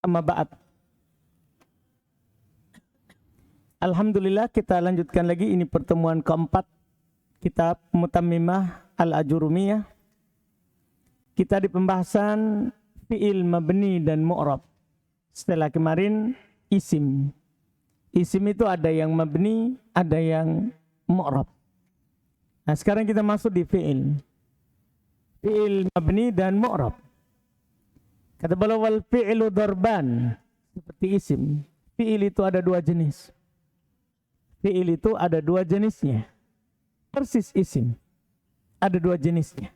Amma ba'd. Alhamdulillah, kita lanjutkan lagi. Ini pertemuan keempat kitab Mutammimah Al-Ajurumiyah. Kita di pembahasan fi'il mabni dan mu'rab. Setelah kemarin isim. Isim itu ada yang mabni, ada yang mu'rab. Nah, sekarang kita masuk di fi'il. Fi'il mabni dan mu'rab. Kata beliau, wal fi'lu darban, seperti isim. Fi'il itu ada dua jenis. Fi'il itu ada dua jenisnya. Persis isim. Ada dua jenisnya.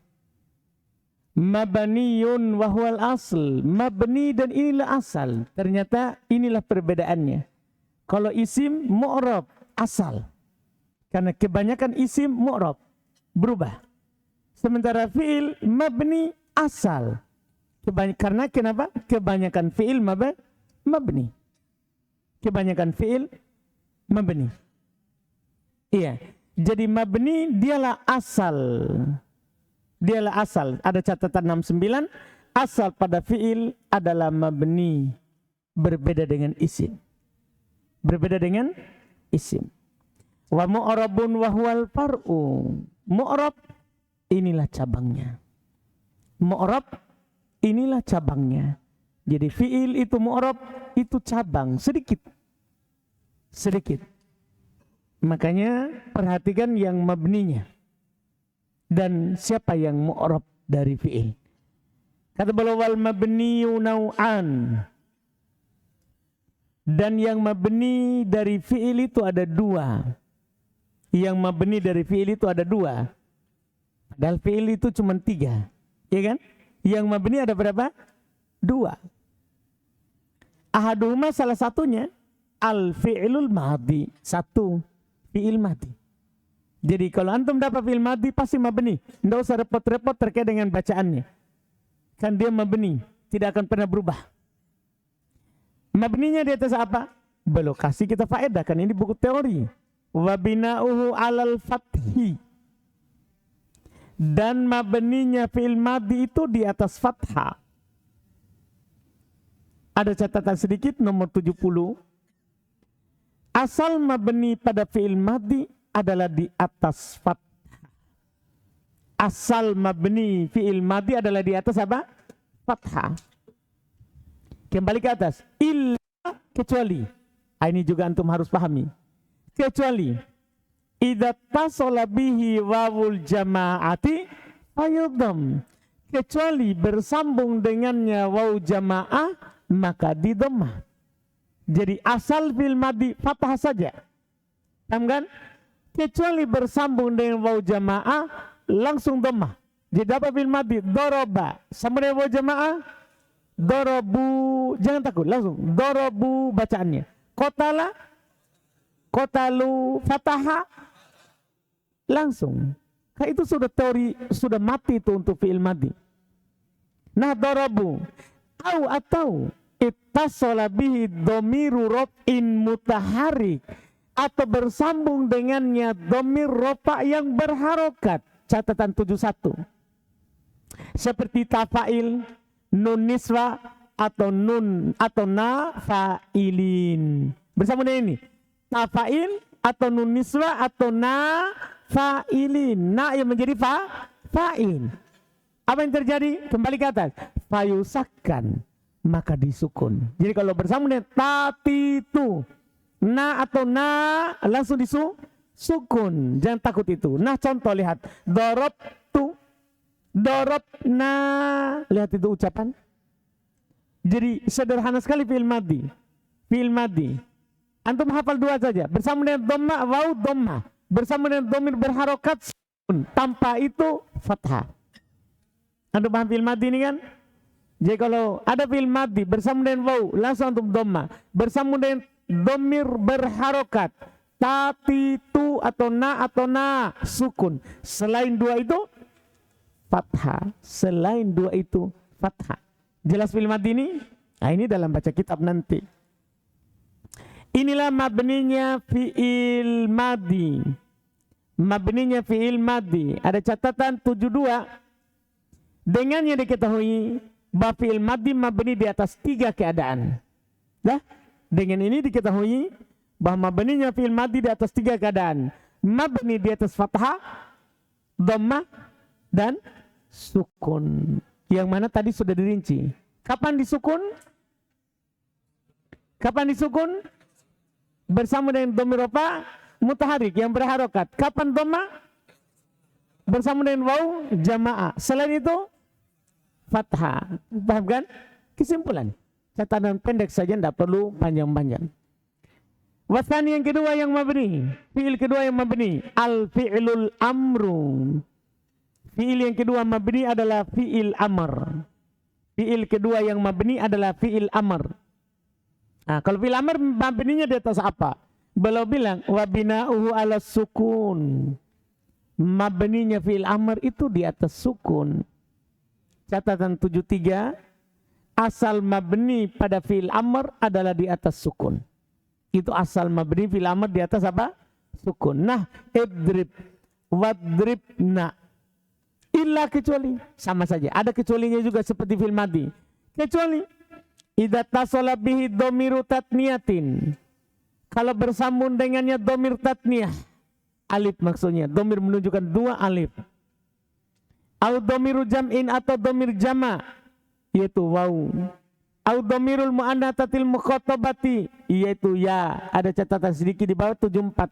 Mabniyun wa huwal asl. Mabni dan inilah asal. Ternyata inilah perbedaannya. Kalau isim mu'rab asal. Karena kebanyakan isim mu'rab berubah. Sementara fi'il mabni asal. Karena kenapa? Kebanyakan fi'il mabni. Kebanyakan fi'il mabni. Iya. Jadi mabni dialah asal. Dialah asal. Ada catatan 69. Asal pada fi'il adalah mabni. Berbeda dengan isim. Berbeda dengan isim. Wa mu'rabun wa huwal far'u. Mu'rab inilah cabangnya. Mu'rab inilah cabangnya. Jadi fi'il itu mu'rab itu cabang sedikit. Sedikit. Makanya perhatikan yang mabninya. Dan siapa yang mu'rab dari fi'il. Kata beliau wal mabniyu naw'an. Dan yang mabni dari fi'il itu ada dua. Yang mabni dari fi'il itu ada dua. Padahal fi'il itu cuma 3. Ya kan? Yang mabni ada berapa? 2. Ahaduhuma salah satunya al-fi'ilul madhi. 1. Fi'il madhi. Jadi kalau antum dapat fi'il madhi pasti mabni. Tidak usah repot-repot terkait dengan bacaannya. Kan dia mabni. Tidak akan pernah berubah. Mabninya di atas apa? Belum kasih kita faedah. Kan ini buku teori. Wa bina'uhu alal fathi. Dan mabninya fi'il madhi itu di atas fathah. Ada catatan sedikit nomor 70. Asal mabni pada fi'il madhi adalah di atas fathah. Asal mabni fi'il madhi adalah di atas apa? Fathah. Kembali ke atas. Illa, kecuali. Ini juga antum harus pahami. Kecuali. Idza tasala bihi wawul jama'ati fayudham. Kecuali bersambung dengannya waw jama'ah maka didomah. Jadi asal fi'il madhi fathah saja. Paham kan? Kecuali bersambung dengan waw jama'ah langsung domah. Jadi apa fi'il madhi? Doroba. Sama dengan waw jama'ah. Dorobu. Jangan takut. Langsung. Dorobu bacaannya. Kotala. Kotalu. Fataha. Langsung. Itu sudah teori. Sudah mati itu untuk fi'il madhi. Nah dorobu. Atau ittasala bihi dhamiru raf'in mutaharrik atau bersambung dengannya dhamir rafa' yang berharokat. Catatan 71. Seperti tafa'il, nun niswa atau nun atau na fa'ilin. Bersambung dengan ini. Tafa'il atau nun niswa atau na fa'ilin. Na yang menjadi fa'il. Apa yang terjadi? Kembali ke atas. Fayusakkan. Maka disukun. Jadi kalau bersambung dengan tatitu, na atau na langsung disukun. Jangan takut itu. Nah contoh lihat. Dorobtu, dorobna. Lihat itu ucapan. Jadi sederhana sekali fi'il madhi. Fi'il madhi. Antum hafal 2 saja. Bersambung dengan dhamma, waw dhamma. Bersambung dengan dhamir berharokat sukun. Tanpa itu fathah. Antum paham fi'il madhi ini kan? Jadi kalau ada fi'il madhi bersambung dengan waw langsung antum dhamma. Bersambung dengan dhamir berharokat tatitu atau na sukun. Selain 2 itu fathah. Selain 2 itu fathah. Jelas fi'il madhi ini? Nah ini dalam baca kitab nanti. Inilah mabninya fi'il madhi. Mabninya fi'il madhi. Ada catatan 72. Dengannya diketahui bahwa fi'il madhi mabni di atas 3 keadaan. Dah, dengan ini diketahui bahwa mabninya fi'il madhi di atas 3 keadaan. Mabni di atas fathah, dhammah, dan sukun. Yang mana tadi sudah dirinci. Kapan disukun? Kapan disukun? Bersama dengan dhamir apa? Mutaharik yang berharokat. Kapan dhammah? Bersama dengan waw jamaah. Selain itu fathah. Paham kan? Kesimpulan. Catatan pendek saja, tidak perlu panjang-panjang. Wasani yang kedua yang mabni. Fi'il kedua yang mabni. Al-fi'lul amru. Fi'il yang kedua mabni adalah fi'il amr. Fi'il kedua yang mabni adalah fi'il amr. Nah, kalau fi'il amr mabninya di atas apa? Beliau bilang wa bina'uhu ala sukun. Mabninya fi'il amr itu di atas sukun. Catatan 73, asal mabni pada fi'il amr adalah di atas sukun. Itu asal mabni fi'il amr di atas apa? Sukun. Nah, idrib, wadribna. Illa kecuali, sama saja. Ada kecualinya juga seperti fi'il madhi. Kecuali idza tasala bihi dhamiru tatniyatin. Kalau bersambung dengannya dhamir tatniyah. Alif maksudnya, dhamir menunjukkan 2 alif. Au dhamiru jam'in atau dhamir jama' yaitu waw. Au dhamirul muannatsatil mukhatabati yaitu ya. Ada catatan sedikit di bawah 74.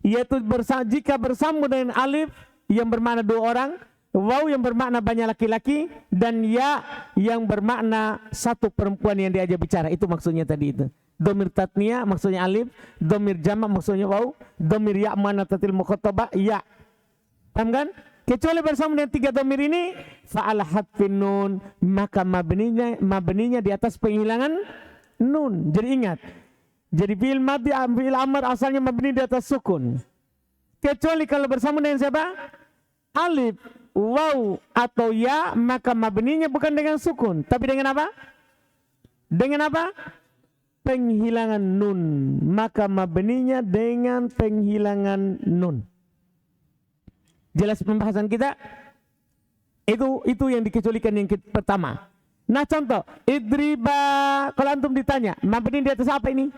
Yaitu jika bersambung dengan alif yang bermakna 2 orang, waw yang bermakna banyak laki-laki, dan ya yang bermakna 1 perempuan yang diajak bicara. Itu maksudnya tadi itu. Dhamir tatniyah maksudnya alif, dhamir jama' maksudnya waw, dhamir ya muannatsatil mukhatabah ya. Paham kan? Kecuali bersama dengan 3 dhamir ini, fa'al hadfin nun, maka mabninya di atas penghilangan nun. Jadi ingat. Jadi fi'il madhi, fi'il amr asalnya mabni di atas sukun. Kecuali kalau bersama dengan siapa? Alif, waw atau ya, maka mabninya bukan dengan sukun, tapi dengan apa? Dengan apa? Penghilangan nun. Maka mabninya dengan penghilangan nun. Jelas pembahasan kita? Itu yang dikecualikan yang pertama. Nah contoh, idriba, kalau antum ditanya, mabni di atas apa ini?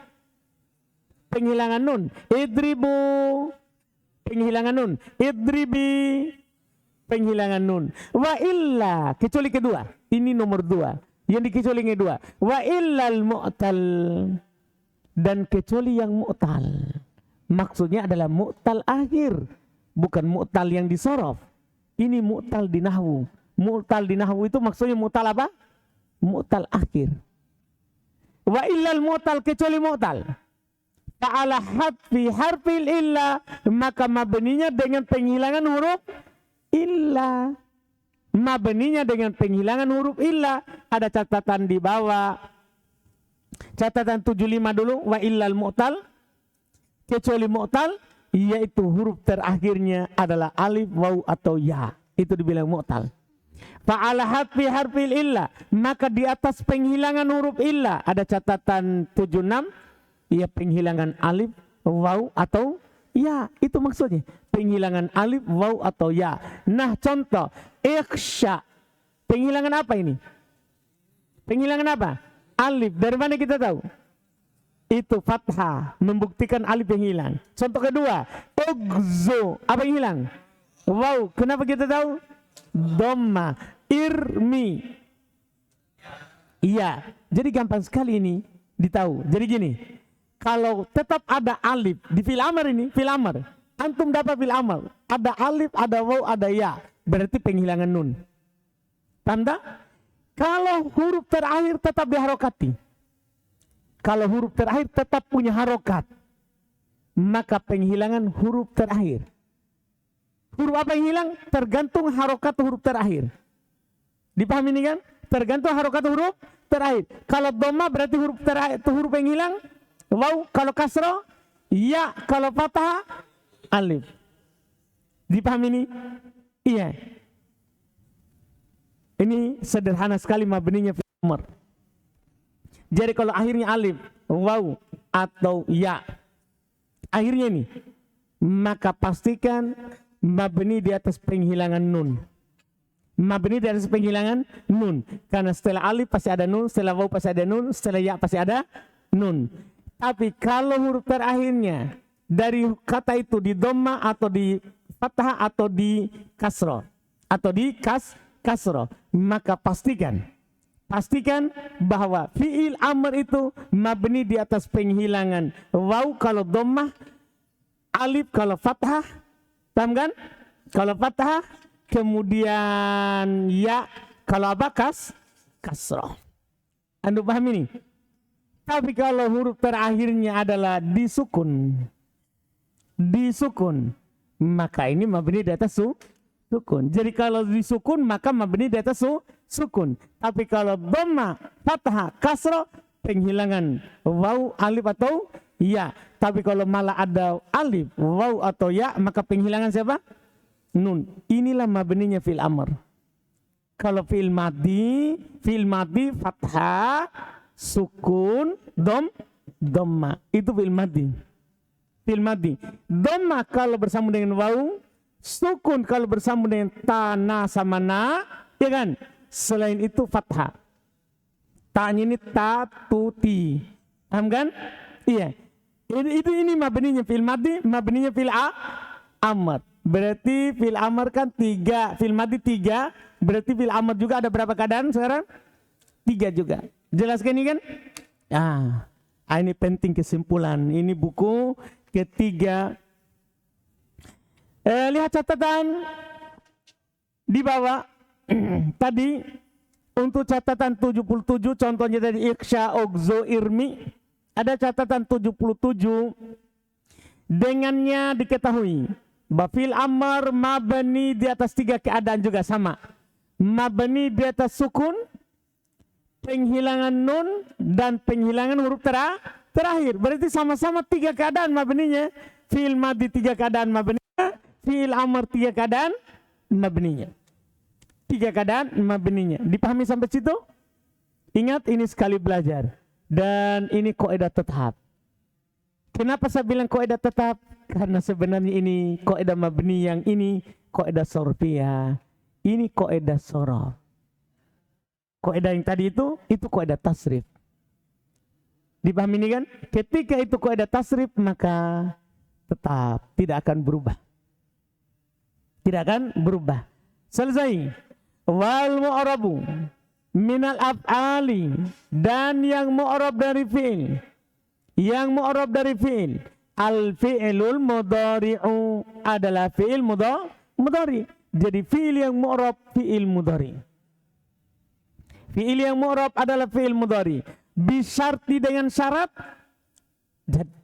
Penghilangan nun. Idribu, penghilangan nun. Idribi, penghilangan nun. Wa illa, kecuali kedua. Ini nomor 2. Yang dikecuali yang kedua. Wa illal mu'tal. Dan kecuali yang mu'tal. Maksudnya adalah mu'tal akhir. Bukan mu'tal yang disorof. Ini mu'tal di nahwu. Mu'tal di nahwu itu maksudnya mu'tal apa? Mu'tal akhir. Wa illal mu'tal, kecuali mu'tal. Ta'ala hadfi harfil illa. Maka mabninya dengan penghilangan huruf illa. Mabninya dengan penghilangan huruf illa. Ada catatan di bawah. Catatan 75 dulu. Wa illal mu'tal. Kecuali mu'tal. Yaitu huruf terakhirnya adalah alif, waw atau ya. Itu dibilang mu'tal. Fa'ala hadfi harfil illa. Maka di atas penghilangan huruf illa. Ada catatan 76. Ya penghilangan alif, waw atau ya. Itu maksudnya. Penghilangan alif, waw atau ya. Nah contoh. Ikhsha. Penghilangan apa ini? Penghilangan apa? Alif. Dari mana kita tahu? Itu fathah. Membuktikan alif yang hilang. Contoh kedua. Ugzu. Apa yang hilang? Waw. Kenapa kita tahu? Dhamma. Irmi. Iya. Jadi gampang sekali ini ditahu. Jadi gini. Kalau tetap ada alif di fi'il amr ini, fi'il amr. Antum dapat fi'il amr. Ada alif, ada waw, ada ya. Berarti penghilangan nun. Tanda? Kalau huruf terakhir tetap diharokati. Kalau huruf terakhir tetap punya harokat. Maka penghilangan huruf terakhir. Huruf apa yang hilang? Tergantung harokat huruf terakhir. Dipahami ini kan? Tergantung harokat huruf terakhir. Kalau dhamma berarti huruf terakhir, huruf yang hilang. Waw, kalau kasroh. Ya, kalau fathah. Alif. Dipahami ini? Iya. Ini sederhana sekali mabninya fi'il amr. Jadi kalau akhirnya alif, waw atau ya, akhirnya ini, maka pastikan mabni di atas penghilangan nun. Mabni dari penghilangan nun. Karena setelah alif pasti ada nun, setelah waw pasti ada nun, setelah ya pasti ada nun. Tapi kalau huruf terakhirnya dari kata itu di dhamma atau di fathah atau di kasroh atau di kasroh, maka pastikan bahwa fi'il amr itu mabni di atas penghilangan waw kalau dhammah, alif kalau fathah, paham kan? Kalau fathah, kemudian ya kalau apa? Kasroh. Anda paham ini? Tapi kalau huruf terakhirnya adalah disukun, maka ini mabni di atas sukun. Jadi kalau disukun maka mabni di atas sukun. Tapi kalau dhamma, fathah, kasroh, penghilangan waw, alif atau ya. Tapi kalau malah ada alif, waw atau ya, maka penghilangan siapa? Nun. Inilah mabninya fi'il amr. Kalau fi'il madi fathah, sukun, dhamma. Itu fi'il madi. Dhamma kalau bersambung dengan waw, sukun kalau bersambung dengan ta, sama na, ya kan? Selain itu fathah. Ta-nya ini ta, tu, ti. Paham kan? Iya. Ini mabninya fi'il madi, mabninya fi'il amr. Berarti fi'il amr kan 3, fi'il madi 3, berarti fi'il amr juga ada berapa keadaan sekarang? 3 juga. Jelaskan ini kan? Ini penting kesimpulan. Ini buku ketiga. Lihat catatan di bawah. Tadi untuk catatan 77, contohnya dari Iksha, Ogzo, Irmi. Ada catatan 77. Dengannya diketahui bahwa fi'il amr mabni di atas 3 keadaan juga sama. Mabni di atas sukun, penghilangan nun, dan penghilangan huruf terakhir. Berarti sama-sama 3 keadaan mabninya. Fi'il madi 3 keadaan mabninya, fi'il amr 3 keadaan mabninya. 3 keadaan mabninya. Dipahami sampai situ? Ingat, ini sekali belajar. Dan ini kaidah tetap. Kenapa saya bilang kaidah tetap? Karena sebenarnya ini kaidah mabni, yang ini kaidah sorfiyah. Ini kaidah sorof. Kaidah yang tadi itu kaidah tasrif. Dipahami ini kan? Ketika itu kaidah tasrif, maka tetap tidak akan berubah. Tidak akan berubah. Selesai. Wal mu'rabu minal af'ali, dan yang mu'rab dari fi'il. Yang mu'rab dari fi'il. Al fi'ilul mudhari'u adalah fi'il mudhari. Jadi fi'il yang mu'rab fi'il mudhari. Fi'il yang mu'rab adalah fi'il mudhari. Bisyarti dengan syarat.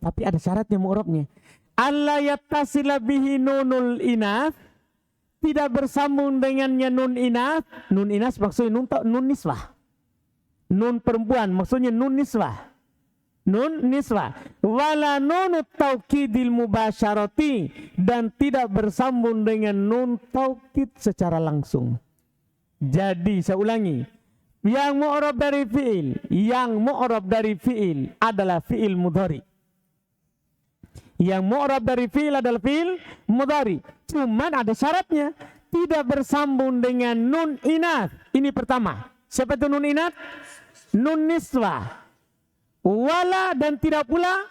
Tapi ada syaratnya mu'rabnya. Alla yattasila bihi nunul inath. Tidak bersambung dengannya nun inath. Nun inath maksudnya nun niswah. Nun perempuan maksudnya nun niswah. Nun niswah. Wala nunut taukidil mubasyarati. Dan tidak bersambung dengan nun taukid secara langsung. Jadi saya ulangi. Yang mu'rab dari fi'il adalah fi'il mudhari. Yang mu'rab dari fi'il adalah fi'il mudhari. Cuman ada syaratnya. Tidak bersambung dengan nun inath. Ini pertama. Siapa itu nun inath? Nun niswah. Wala, dan tidak pula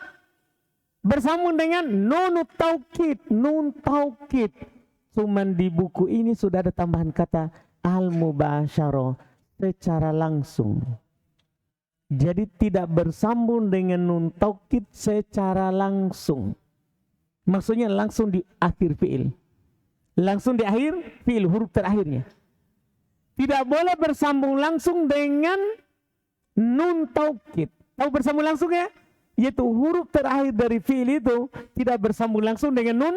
bersambung dengan nun taukid. Nun taukid. Cuman di buku ini sudah ada tambahan kata al-mubasyarah. Secara langsung. Jadi tidak bersambung dengan nun taukid secara langsung. Maksudnya langsung di akhir fi'il. Langsung di akhir fi'il, huruf terakhirnya. Tidak boleh bersambung langsung dengan nun taukid. Tahu bersambung langsung ya? Yaitu huruf terakhir dari fi'il itu tidak bersambung langsung dengan nun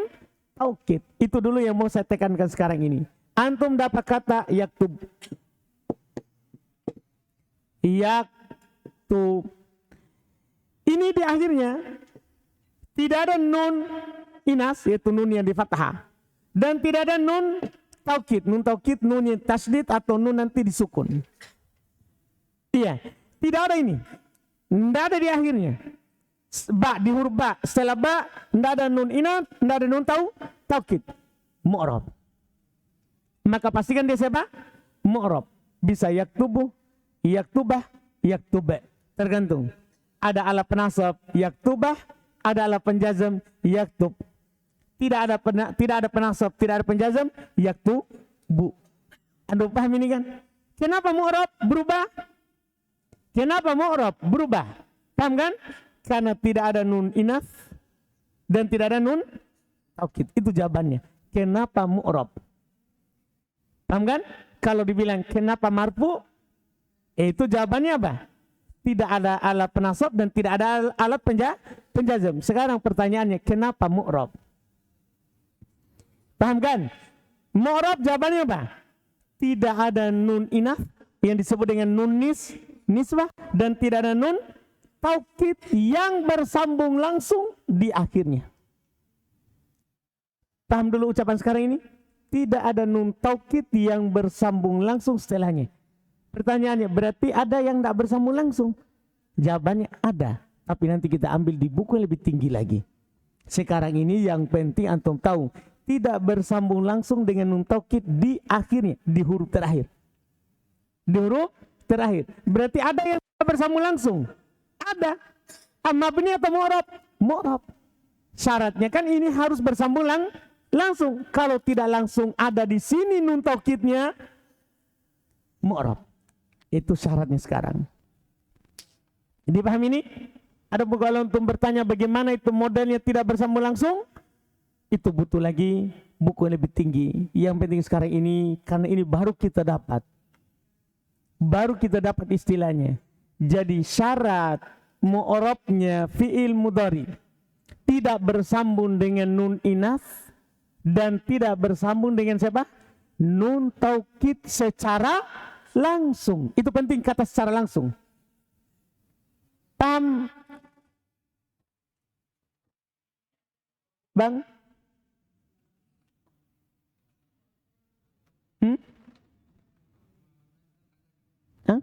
taukid. Itu dulu yang mau saya tekankan sekarang ini. Antum dapat kata yaktub. Yaktub. Ini di akhirnya tidak ada nun inas, yaitu nun yang di fathah, dan tidak ada nun taukid. Nun taukid nun yang tasdid atau nun nanti disukun. Iya, tidak ada ini. Tidak ada di akhirnya. Ba, di huruf ba. Setelah ba, tidak ada nun inas, tidak ada nun taukid. Mu'rab. Maka pastikan dia siapa? mu'rab. Bisa yaktubu, yaktubah, yaktube. Tergantung. Ada ala penasab yaktubah, ada ala penjazam yaktub. Tidak ada penasab, tidak ada penjazam yaktubu. Anda paham ini kan? Kenapa mu'rab berubah? Kenapa mu'rab berubah? Paham kan? Karena tidak ada nun inas dan tidak ada nun taukid. Itu jawabannya. Kenapa mu'rab? Paham kan? Kalau dibilang kenapa marfu, itu jawabannya apa? Tidak ada alat penasab dan tidak ada alat penjazam. Sekarang pertanyaannya, kenapa mu'rab? Paham kan? Mu'rab jawabannya apa? Tidak ada nun inas yang disebut dengan nun nisbah dan tidak ada nun taukid yang bersambung langsung di akhirnya. Paham dulu ucapan sekarang ini? Tidak ada nun taukid yang bersambung langsung setelahnya. Pertanyaannya, berarti ada yang tidak bersambung langsung? Jawabannya ada, tapi nanti kita ambil di buku yang lebih tinggi lagi. Sekarang ini yang penting antum tahu, tidak bersambung langsung dengan nun taukid di akhirnya, di huruf terakhir. Di huruf terakhir. Berarti ada yang bersambung langsung? Ada. Mabni atau mu'rab? Mu'rab. Syaratnya kan ini harus bersambung langsung. Kalau tidak langsung ada di sini nun taukidnya, mu'rab. Itu syaratnya sekarang. Dipahami ini? Ada kalau untuk bertanya bagaimana itu modelnya tidak bersambung langsung, itu butuh lagi buku yang lebih tinggi. Yang penting sekarang ini, karena ini baru kita dapat. Baru kita dapat istilahnya. Jadi syarat mu'rabnya fi'il mudhari tidak bersambung dengan nun inas dan tidak bersambung dengan siapa? Nun taukid secara langsung. Itu penting, kata secara langsung. Paham? Bang? Hah?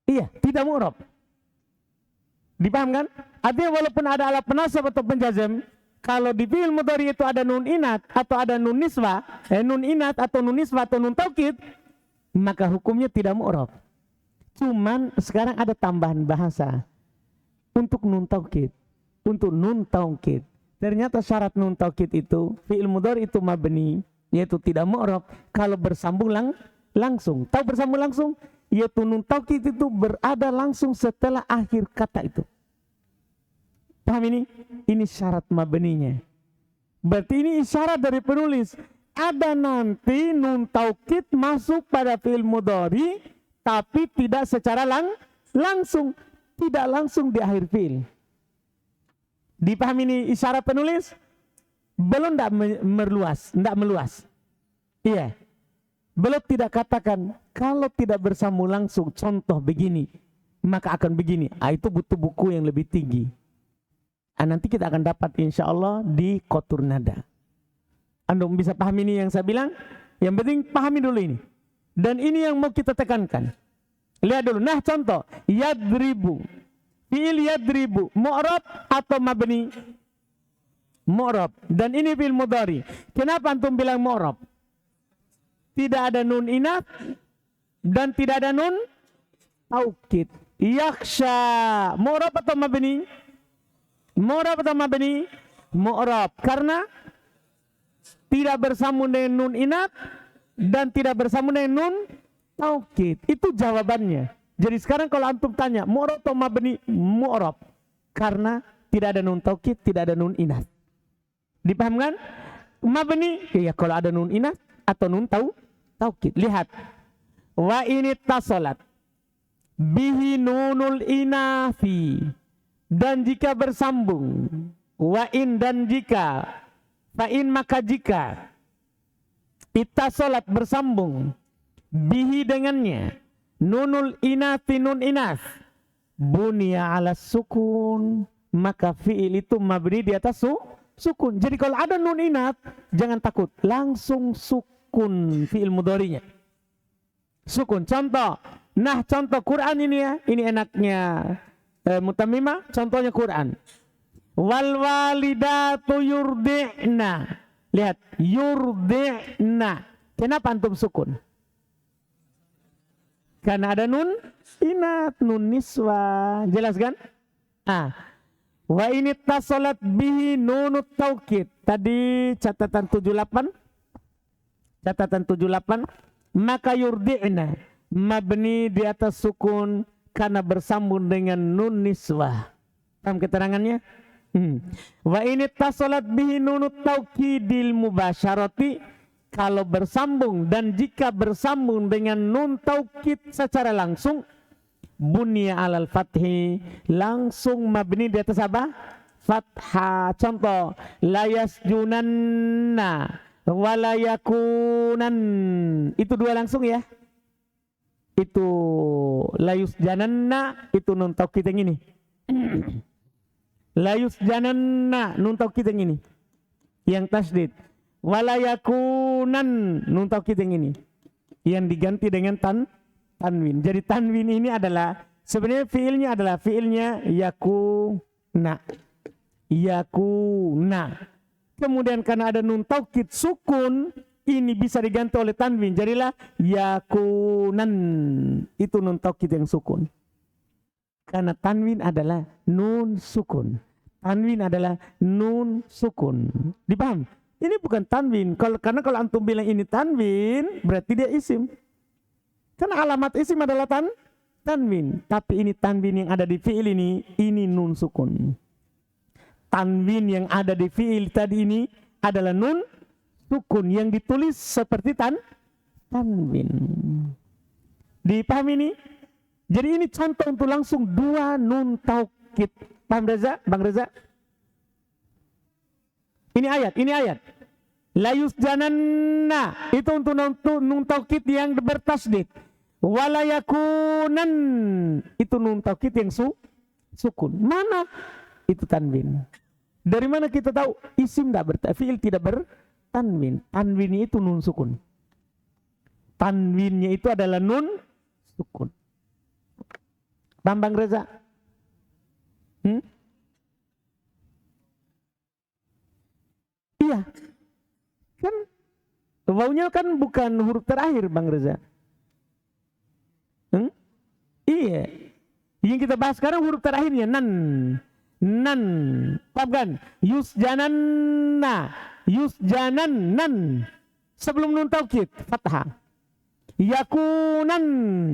Iya, tidak mu'rab. Dipahamkan? Artinya walaupun ada alat penasab atau penjazam, kalau di fi'il mudhari itu ada nun inat atau ada nun nisbah, nun inat atau nun nisbah atau nun taukid, maka hukumnya tidak mu'rab. Cuman sekarang ada tambahan bahasa untuk nun taukid. Untuk nun taukid. Ternyata syarat nun taukid itu fi'il mudhari itu mabni, yaitu tidak mu'rab kalau bersambung langsung. Tahu bersambung langsung? Yaitu nun taukid itu berada langsung setelah akhir kata itu. Paham ini? Ini syarat mabninya. Berarti ini isyarat dari penulis. Ada nanti nun taukid masuk pada fi'il mudhari, tapi tidak secara langsung. Tidak langsung di akhir fi'il. Dipahami ini isyarat penulis? Belum tidak meluas. Iya. Belum tidak katakan, kalau tidak bersambung langsung, contoh begini, maka akan begini. Itu butuh buku yang lebih tinggi. Nanti kita akan dapat insya Allah di Qatur Nada. Anda bisa pahami ini yang saya bilang? Yang penting pahami dulu ini. Dan ini yang mau kita tekankan. Lihat dulu. Nah contoh. Yadribu. Fi'il yadribu. Mu'rab atau mabni? Mu'rab. Dan ini fi'il mudhari. Kenapa antum bilang mu'rab? Tidak ada nun inat. Dan tidak ada nun taukid. Yakhsha. Mu'rab atau mabni? Mu'rab atau mabni? Mu'rab. Karena tidak bersambung dengan nun inat dan tidak bersambung dengan nun taukid. Itu jawabannya. Jadi sekarang kalau antum tanya mu'rab atau mabni? Mu'rab. Karena tidak ada nun taukid, tidak ada nun inat. Dipahamkan? Mabni? Ya kalau ada nun inat atau nun taukid. Lihat. Wa ini tasolat bihi nunul inafi. Dan jika bersambung, wa'in dan jika, fa'in maka jika, ittasolat bersambung, bihi dengannya, nunul inati nun inas, bunia ala sukun, maka fi'il itu mabni di atas sukun. Jadi kalau ada nun inat, jangan takut, langsung sukun fi'il mudhari'nya. Sukun, contoh, Nah contoh Quran ini ya, ini enaknya Mutamimah, contohnya Quran. Wal walidatu yurdi'na. Lihat, yurdi'na. Kenapa antum sukun? Karena ada nun inat, nun niswa. Jelas kan? Wa ini tasolat bihi nunut taukid. Tadi catatan 78. Catatan 78. Maka yurdi'na. Mabni di atas sukun karena bersambung dengan nun niswa. Paham keterangannya? Wa ini tasolat bihi nunut taukidil mubasyarati. Kalau bersambung dan jika bersambung dengan nun taukid secara langsung, bunya alal fathi, langsung mabni di atas apa? Fathah. Contoh, layas junanna walayakunan. Itu dua langsung ya. Itu layus jananna, itu nun taukid yang ini. Layus jananna, nun taukid yang ini. Yang tasdid. Walayakunan, nun taukid yang ini. Yang diganti dengan tanwin. Jadi tanwin ini adalah sebenarnya fiilnya yakuna. Yakuna. Kemudian karena ada nun taukid sukun, ini bisa diganti oleh tanwin. Jadilah yakunan. Itu nun taukid yang sukun. Karena tanwin adalah nun sukun. Tanwin adalah nun sukun. Dipaham? Ini bukan tanwin. Karena kalau antum bilang ini tanwin, berarti dia isim. Karena alamat isim adalah tanwin. Tapi ini tanwin yang ada di fi'il ini nun sukun. Tanwin yang ada di fi'il tadi ini adalah nun sukun yang ditulis seperti tanwin. Dipahami ini? Jadi ini contoh untuk langsung dua nun taukid. Paham Reza? Bang Reza? Ini ayat. Layus jananna. Itu untuk nun taukid yang bertasdid. Walayakunan. Itu nun taukid yang sukun. Mana? Itu tanwin. Dari mana kita tahu? Isim fi'il tidak bertanwin. Tanwinnya itu nun sukun. Tanwinnya itu adalah nun sukun. Bambang Reza? Iya. Kan wawunya kan bukan huruf terakhir Bang Reza. Iya. Yang kita bahas sekarang huruf terakhirnya nan. Paham kan? Yusjanan. Sebelum nun taukid fathah. Yakunan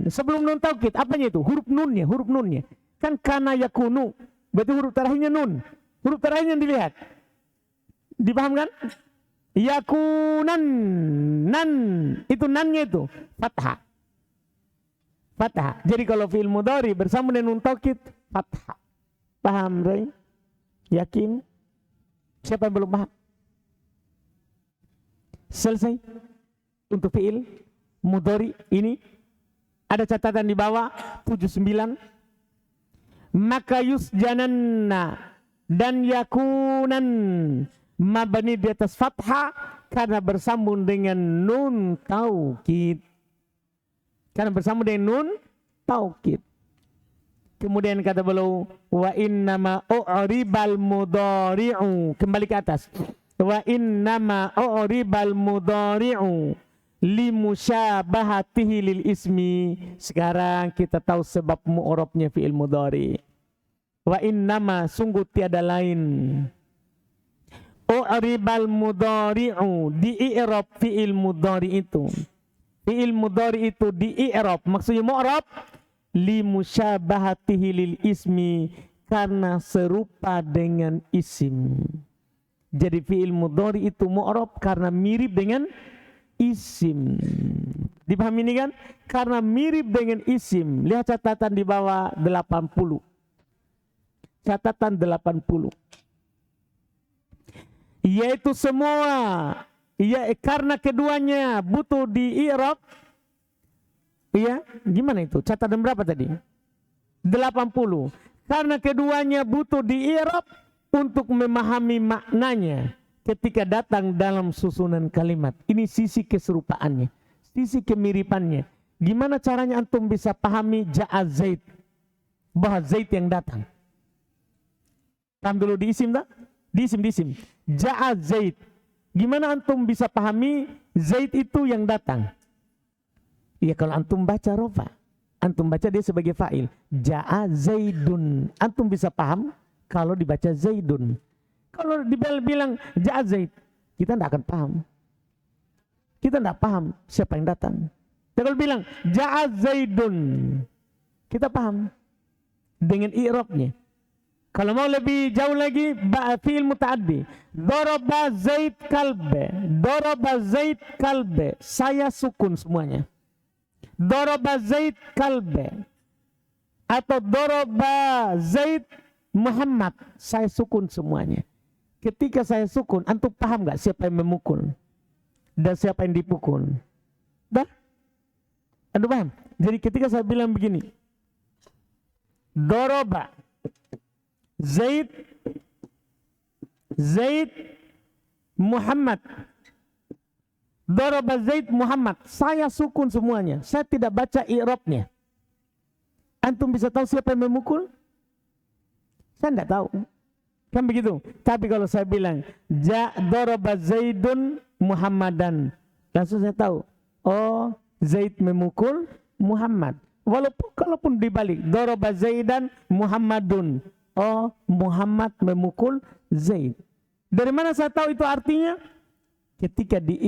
sebelum nun taukid apanya itu? Huruf nunnya. Kan kana yakunu. Berarti huruf terakhirnya nun. Huruf terakhirnya dilihat. Dipaham kan? Yakunan. Nan. Itu nannya itu. Fathah. Jadi kalau fi'il mudhari bersama dengan nun taukid fathah. Paham, Ray? Yakin? Siapa yang belum paham? Selesai. Untuk fi'il mudhari ini ada catatan di bawah 79. Maka yusjananna dan yakunan mabni di atas fathah karena bersambung dengan nun taukid. Kemudian kata beliau wa innama u'ribal mudhari'u, kembali ke atas. Wa innama u'ribal mudhari'u limusyabahatihi lil ismi. Sekarang kita tahu sebab mu'rabnya fi'il mudhari. Wa innama, sungguh tiada lain, u'ribal mudhari'u, di i'rab fi'il mudhari itu. Fi'il mudhari itu di i'rab, maksudnya mu'rab limusyabahatihi lil ismi, karena serupa dengan isim. Jadi fi'il mudhari itu mu'rab karena mirip dengan isim. Dipahami ini kan? Karena mirip dengan isim. Lihat catatan di bawah 80. Catatan 80. Yaitu semua, ya, karena keduanya butuh di i'rab. Iya, gimana itu? Catatan berapa tadi? 80. Karena keduanya butuh di i'rab untuk memahami maknanya ketika datang dalam susunan kalimat. Ini sisi keserupaannya, sisi kemiripannya. Gimana caranya antum bisa pahami ja'a Zaid, bahwa Zaid yang datang? Paham dulu di isim tak? Di isim. Ja'a Zaid. Gimana antum bisa pahami Zaid itu yang datang? Ya kalau antum baca rofa, antum baca dia sebagai fa'il. Ja'a Zaidun. Antum bisa paham kalau dibaca Zaidun. Kalau dibilang Ja'a Zaid, kita tidak akan paham. Kita tidak paham siapa yang datang. Kalau bilang Ja'a Zaidun, kita paham dengan i'rabnya. Kalau mau lebih jauh lagi, fi'il muta'addi. Daraba Zaid kalbe. Daraba Zaid kalbe. Saya sukun semuanya. Daraba Zaid kalbe. Atau daraba Zaid Muhammad. Saya sukun semuanya. Ketika saya sukun, antum paham gak siapa yang memukul? Dan siapa yang dipukul? Dah? Antum paham? Jadi ketika saya bilang begini. Daraba Zaid Muhammad. Daraba Zaid Muhammad. Saya sukun semuanya. Saya tidak baca i'rabnya. Antum bisa tahu siapa yang memukul? Saya tidak tahu. Kan begitu. Tapi kalau saya bilang daraba Zaidun Muhammadan, langsung saya tahu. Oh, Zaid memukul Muhammad. Kalaupun dibalik, daraba Zaidan Muhammadun. Oh, Muhammad memukul Zaid. Dari mana saya tahu itu artinya? Ketika di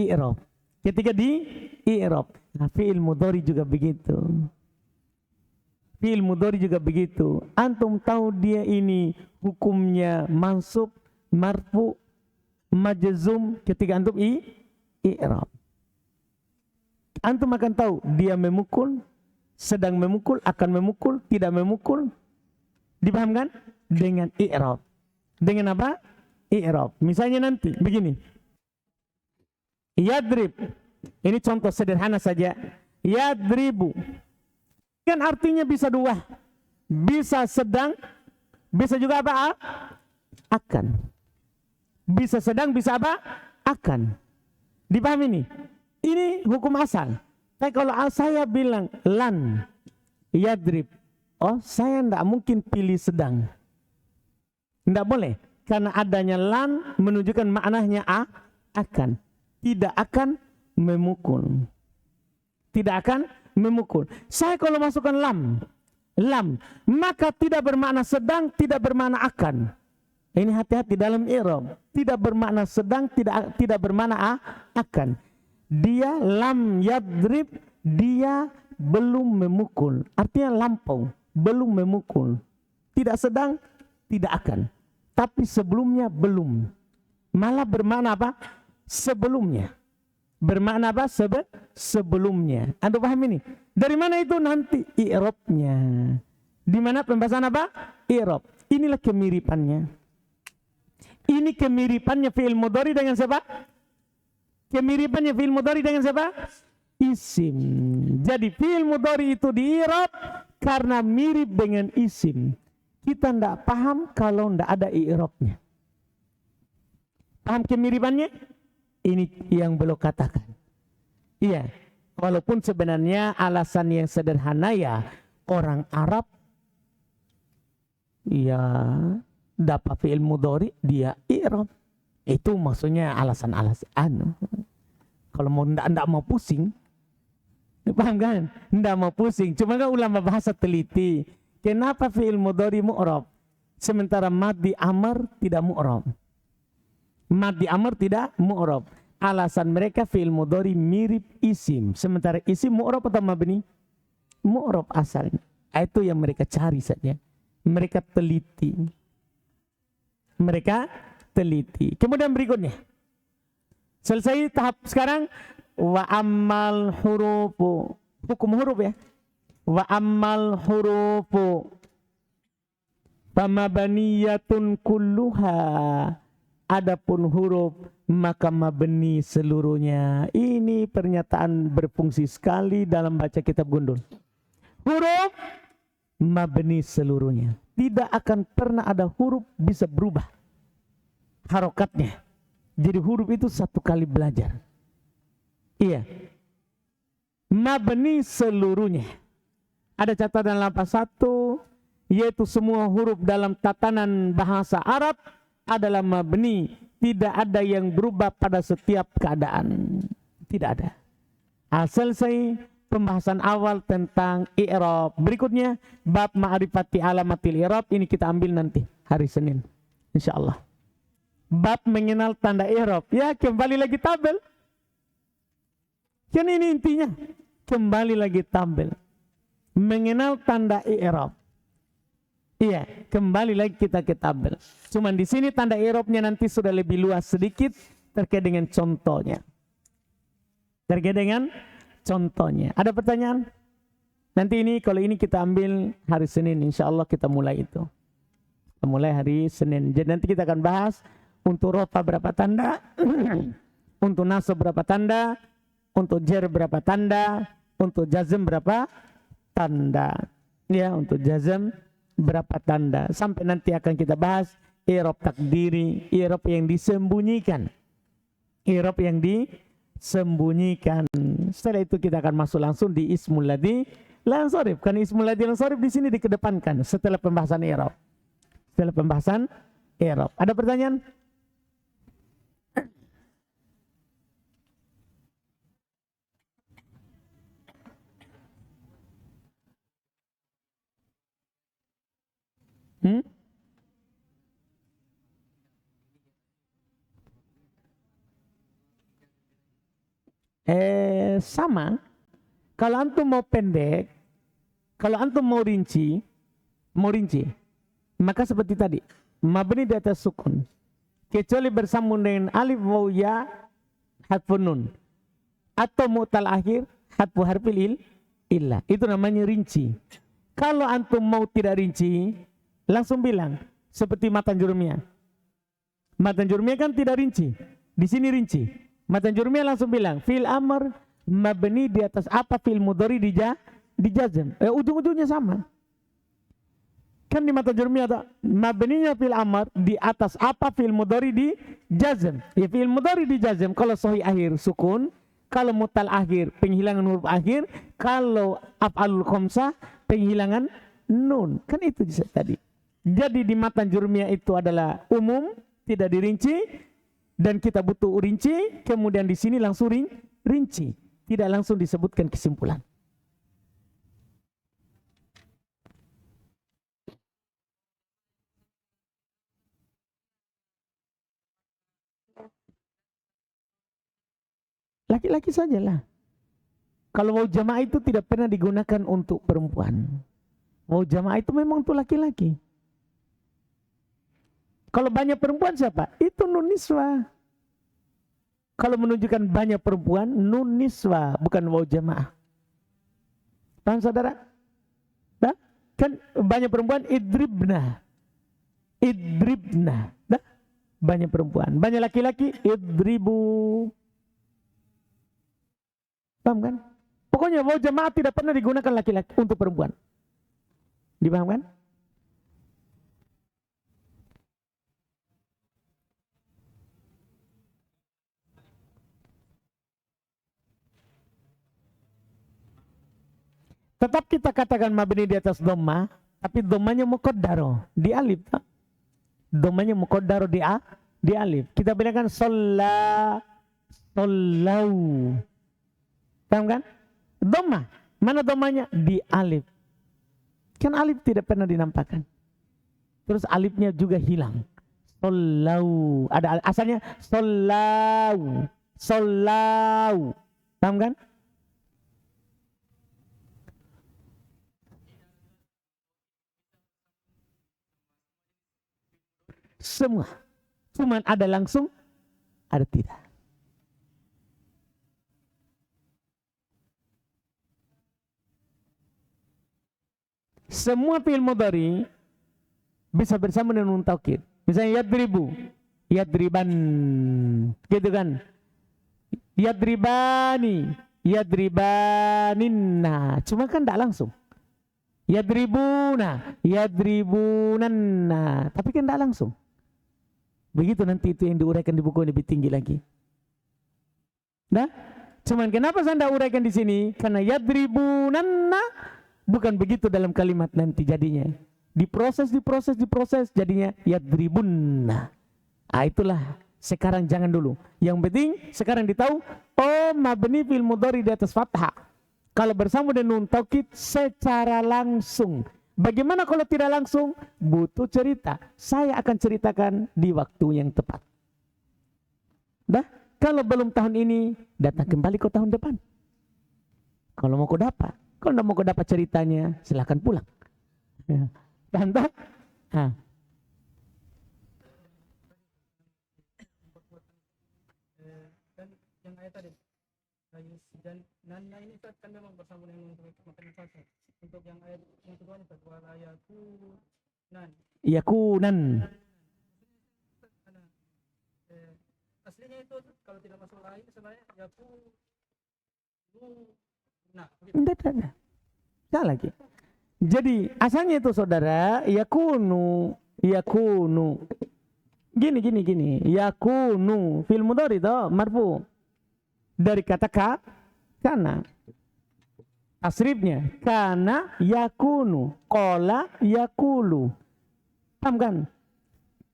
i'rab. Nah, fi'il mudhari juga begitu. Antum tahu dia ini hukumnya mansub, marfu, majzum ketika antum i'rab. Antum akan tahu dia memukul, sedang memukul, akan memukul, tidak memukul. Dipahamkan? Dengan i'rab. Dengan apa? I'rab. Misalnya nanti begini. Yadrib. Ini contoh sederhana saja. Yadribu. Kan artinya bisa dua. Bisa sedang, bisa juga apa? Akan. Bisa sedang, bisa apa? Akan. Dipahami ini? Ini hukum asal. Tapi kalau saya bilang lan yadrib, oh saya tidak mungkin pilih sedang. Tidak boleh. Karena adanya lan menunjukkan maknanya akan. Tidak akan memukul. Tidak akan memukul. Saya kalau masukkan lam, maka tidak bermakna sedang, tidak bermakna akan. Ini hati-hati dalam i'rab. Tidak bermakna sedang, tidak bermakna akan. Dia lam yadrib, dia belum memukul. Artinya lampau, belum memukul. Tidak sedang, tidak akan. Tapi sebelumnya belum. Malah bermakna apa? Sebelumnya. Bermakna apa? Sebelumnya. Anda paham ini? Dari mana itu nanti? I'rabnya. Di mana pembahasan apa? I'rab. Inilah kemiripannya. Ini kemiripannya fi'il mudhari dengan siapa? Kemiripannya fi'il mudhari dengan siapa? Isim. Jadi fi'il mudhari itu di i'rab karena mirip dengan isim. Kita tidak paham kalau tidak ada i'rabnya. Paham kemiripannya? Ini yang belum katakan. Iya. Walaupun sebenarnya alasan yang sederhana ya orang Arab ya dapat fi'il mudhari dia i'rab. Itu maksudnya alasan-alasan. Kalau mau ndak mau pusing, paham kan? Ndak mau pusing. Cuma kan ulama bahasa teliti. Kenapa fi'il mudhari mu'rab? Sementara madhi amr tidak mu'rab. Madhi amr tidak mu'rab. Alasan mereka fi'il mudhari mirip isim. Sementara isim mu'rab atau mabni? Mu'rab asalnya. Itu yang mereka cari saja. Mereka teliti. Kemudian berikutnya. Selesai tahap sekarang. Wa ammal hurufu. Hukum huruf ya. Wa ammal hurufu. Famabaniyatun kulluha. Adapun huruf maka mabni seluruhnya. Ini pernyataan berfungsi sekali dalam baca kitab Gundul. Huruf mabni seluruhnya. Tidak akan pernah ada huruf bisa berubah harokatnya. Jadi huruf itu satu kali belajar. Iya. mabni seluruhnya. Ada catatan lapas 1, yaitu semua huruf dalam tatanan bahasa Arab adalah mabni. Tidak ada yang berubah pada setiap keadaan. Tidak ada. Selesai pembahasan awal tentang i'rab. Berikutnya bab ma'rifati alamatil i'rab. Ini kita ambil nanti hari Senin, insyaallah. Bab mengenal tanda i'rab. Ya, kembali lagi tabel. Kan ini intinya. Kembali lagi tabel. Mengenal tanda i'rab. Iya, kembali lagi kita ke tabel. Cuman di sini tanda i'rabnya nanti sudah lebih luas sedikit terkait dengan contohnya. Terkait dengan contohnya. Ada pertanyaan? Nanti ini kalau ini kita ambil hari Senin, insya Allah kita mulai itu. Kita mulai hari Senin. Jadi nanti kita akan bahas untuk rofa berapa tanda, untuk nasab berapa tanda, untuk jar berapa tanda, untuk jazm berapa tanda. Ya, untuk jazm berapa tanda. Sampai nanti akan kita bahas i'rab takdiri, i'rab yang disembunyikan. I'rab yang disembunyikan. Setelah itu kita akan masuk langsung di ismul ladzi la yansharif. Kan ismul ladzi la yansharif di sini dikedepankan setelah pembahasan i'rab. Setelah pembahasan i'rab. Ada pertanyaan? Sama. Kalau antum mau pendek, kalau antum mau rinci, maka seperti tadi, mabni di atas sukun, kecuali bersambung dengan alif waw ya harfun nun, atau mu'tal akhir harfu harfil illah. Itu namanya rinci. Kalau antum mau tidak rinci, langsung bilang seperti matan jurumiyah. Matan jurumiyah kan tidak rinci, di sini rinci. Matan jurumiyah langsung bilang fil amr mabni di atas apa, fil mudhari di jazm. Ujung-ujungnya sama. Kan di matan jurumiyah ada mabninya fil amr di atas apa, fil mudhari di jazm. Ya, fil mudhari di jazm kalau sahih akhir sukun, kalau mutal akhir penghilangan huruf akhir, kalau af'alul khamsah penghilangan nun. Kan itu tadi. Jadi di matan jurumiyah itu adalah umum, tidak dirinci. Dan kita butuh rinci, kemudian di sini langsung rinci, tidak langsung disebutkan kesimpulan. Laki-laki sajalah. Kalau waw jamaah itu tidak pernah digunakan untuk perempuan. Waw jamaah itu memang untuk laki-laki. Kalau banyak perempuan siapa? Itu nun niswa. Kalau menunjukkan banyak perempuan, nun niswa, bukan waw jamaah. Paham saudara? Nah, kan banyak perempuan idribna. Idribna. Nah, banyak perempuan. Banyak laki-laki idribu. Paham kan? Pokoknya waw jamaah tidak pernah digunakan laki-laki untuk perempuan. Dipaham kan? Tetap kita katakan mabni di atas dhamma, tapi dhammanya muqaddaro di alif. Dhammanya muqaddaro di alif. Kita bedakan sallau. Paham kan? Dhamma. Mana dhammanya? Di alif. Kan alif tidak pernah dinampakkan. Terus alifnya juga hilang. Sallau. Ada asalnya sallau. Paham kan? Semua. Cuman ada langsung, ada tidak. Semua fi'il mudhari bisa bersama dengan nun taukid. Misalnya yadribu, yadriban, gitu kan? Yadribani, yadribaninna. Cuma kan tidak langsung. Yadribuna, yadribunanna. Tapi kan tidak langsung. Begitu nanti itu yang diuraikan di buku lebih tinggi lagi. Nah, Cuman kenapa saya tidak uraikan di sini? Karena yadribunanna bukan begitu dalam kalimat nanti jadinya. Diproses jadinya yadribunna. Itulah sekarang jangan dulu. Yang penting sekarang ditahu mabni fil mudhari di atas fathah. Kalau bersama dengan nun taukid secara langsung. Bagaimana kalau tidak langsung? Butuh cerita. Saya akan ceritakan di waktu yang tepat. Dah, kalau belum tahun ini, datang kembali ke tahun depan. Kalau mau kau dapat. Kalau tidak mau kau dapat ceritanya, silakan pulang. Ya. Paham tak? Dan yang ayat tadi, dan nana ini kan memang bersama dengan makanan fasad. Untuk yang ayat yang kedua ini wal ayakunan. Yakunan. Aslinya itu kalau tidak masuk lain sebenarnya nah Tidak. Salah lagi. Jadi asalnya itu saudara yakunu. Gini. Yakunu fil mudhari itu marfu. Dari kata kana. Tasrifnya kana yakunu, qala yakulu. Paham kan?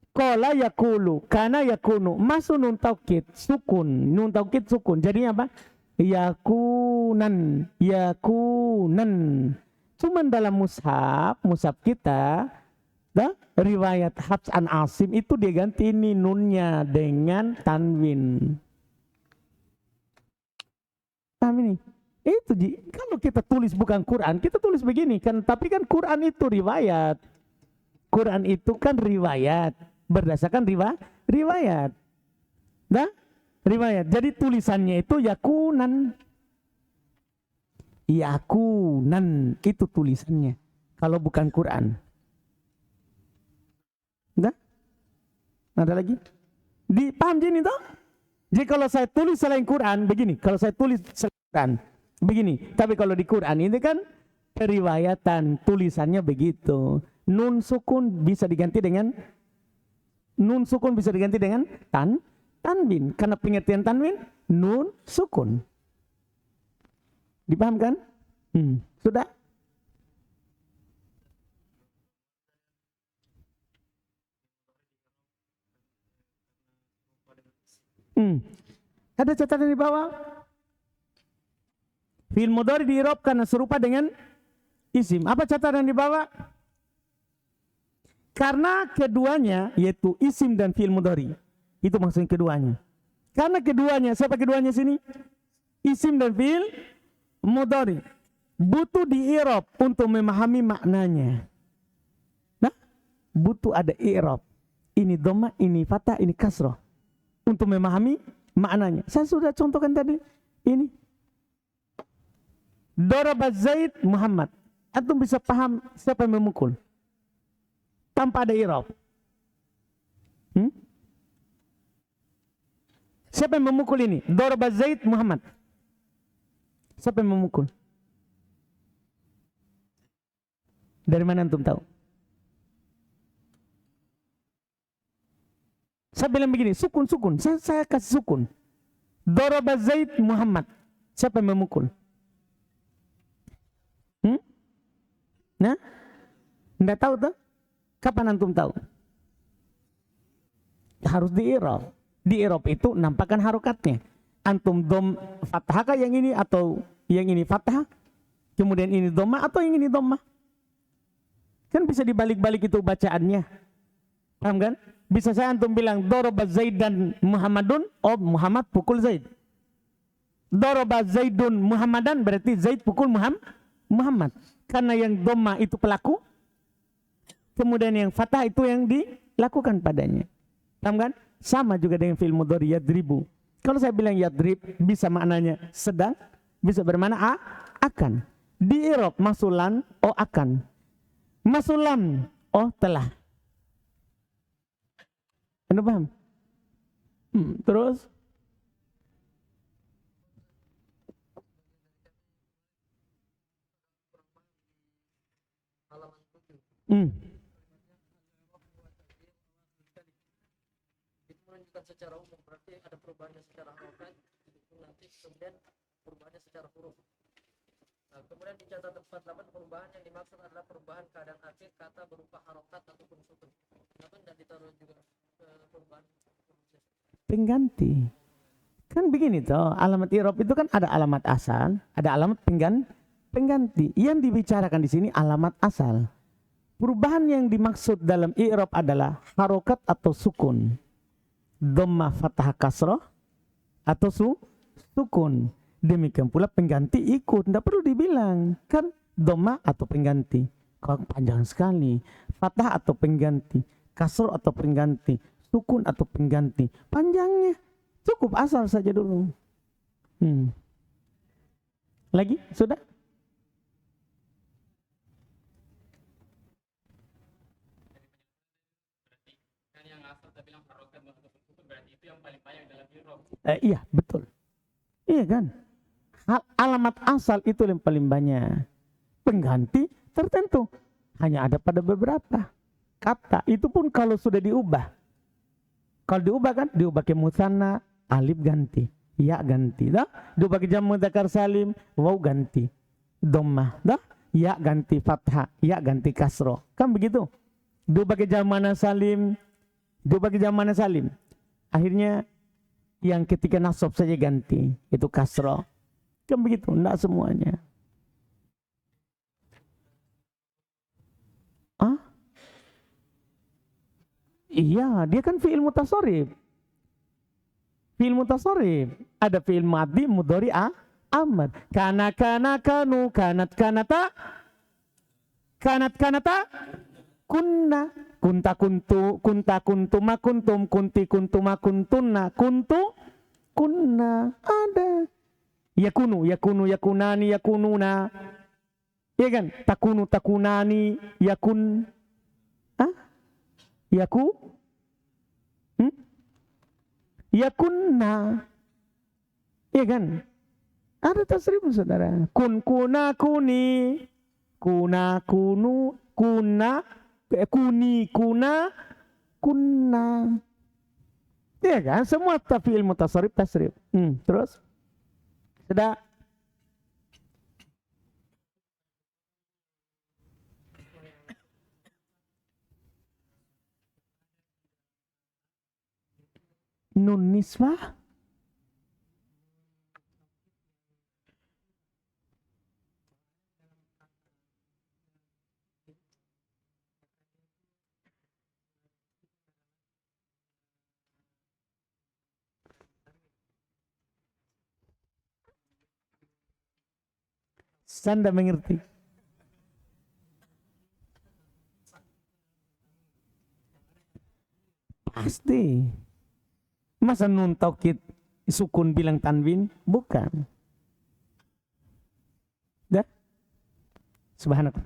Qala yakulu, kana yakunu. Masuk nun taukid sukun. Jadinya apa? Yakunan. Cuman dalam mushaf kita, riwayat Hafs an Asim itu dia ganti ini nunnya dengan tanwin. Paham ini? Itu kalau kita tulis bukan Quran, kita tulis begini kan, tapi kan Quran itu riwayat. Quran itu kan riwayat, berdasarkan riwayat. Riwayat. Jadi tulisannya itu yakunan itu tulisannya. Kalau bukan Quran. Ada lagi? Dipaham gini toh? Jadi kalau saya tulis selain Quran begini, kalau saya tulis selain Quran begini, tapi kalau di Quran ini kan periwayatan tulisannya begitu. Nun sukun bisa diganti dengan tanwin, karena pengertian tanwin nun sukun. Dipahamkan? Sudah? Ada catatan di bawah. Fi'il mudhari di-i'rab karena serupa dengan isim. Apa catatan di bawah? Karena keduanya yaitu isim dan fi'il mudhari. Itu maksudnya keduanya. Karena keduanya, siapa keduanya sini? Isim dan fi'il mudhari. Butuh di-i'rab untuk memahami maknanya. Butuh ada i'rab. Ini dhamma, ini fathah, ini kasrah. Untuk memahami maknanya. Saya sudah contohkan tadi. Ini. Daraba Zaid Muhammad. Antum bisa paham siapa yang memukul. Tanpa ada i'rab. Siapa yang memukul ini? Daraba Zaid Muhammad. Siapa yang memukul? Dari mana antum tahu? Saya bilang begini, sukun. Saya kasih sukun. Daraba Zaid Muhammad. Siapa yang memukul? Nah? Enggak tahu tuh? Kapan antum tahu? Harus di-i'rab. Di-i'rab itu nampakkan harokatnya. Antum dom fathah yang ini atau yang ini fathah? Kemudian ini dhamma atau yang ini dhamma? Kan bisa dibalik-balik itu bacaannya. Paham kan? Bisa saya antum bilang daraba Zaid dan Muhammadun, Muhammad pukul Zaid. Daraba Zaidun Muhammadan berarti Zaid pukul Muhammad. Karena yang dhamma itu pelaku, kemudian yang fathah itu yang dilakukan padanya. Paham kan? Sama juga dengan fi'il mudhari yadribu. Kalau saya bilang yadrib bisa maknanya sedang, bisa bermakna akan. Di-i'rab masulan akan. Masulam telah. Anda paham? Terus itu menunjukkan secara umum, berarti ada perubahannya secara harokat nanti kemudian perubahannya secara huruf. Nah, kemudian di catatan 48 perubahan yang dimaksud adalah perubahan keadaan akhir kata berupa harokat ataupun sukun. Kenapa tidak ditaruh juga perubahan Pengganti. Kan begini toh, alamat i'rab itu kan ada alamat asal, ada alamat pengganti. Yang dibicarakan di sini alamat asal. Perubahan yang dimaksud dalam i'rab adalah harokat atau sukun. Dhammah, fathah, kasrah atau sukun. Demikian pula pengganti ikut, tidak perlu dibilang. Kan dhammah atau pengganti. Kalau panjang sekali. Fathah atau pengganti. Kasrah atau pengganti. Sukun atau pengganti. Panjangnya. Cukup asal saja dulu. Lagi? Sudah? kan yang asal tapi bilang harokat ataupun sukun berarti itu yang paling banyak dalam i'rab. Iya, betul. Iya kan? Alamat asal itu yang paling banyak. Pengganti tertentu. Hanya ada pada beberapa kata. Itu pun kalau sudah diubah. Kalau diubah kan, diubah ke musanna, alif ganti, ya ganti. Dah? Diubah ke jamu mudzakkar salim, waw ganti. Dhammah, dah? Ya ganti fathah, ya ganti kasroh. Kan begitu. Diubah ke jamana salim, diubah ke jamana salim. Akhirnya yang ketika nasab saja ganti, itu kasroh. Kan begitu, enggak semuanya. Ah? Iya, dia kan fi'il mutasharrif. Fi'il mutasharrif. Ada fi'il madhi, mudhari, amr. Kana, kanu, kanat, kanata. Kanat, kanata. Kunna. Kunta, kuntu, ma kuntum, kunti, kuntuma, kuntunna. Kuntu, kunna. Ada. Yakunu, yakunani, yakununa. Iya kan? Takunu, takunani, yakun. Yakunna. Iya kan? Ada tasrif saudara. Kun, kuna, kuni. Kuna, kunu, kuna. Kuni, kuna, kunna. Iya kan? Semua fi'il mutasarrif tasrif. Terus? Sudah? Nun niswah. Saya tidak mengerti. Pasti. Masa nun taukid sukun bilang tanwin? Bukan. Dah? Subhanallah.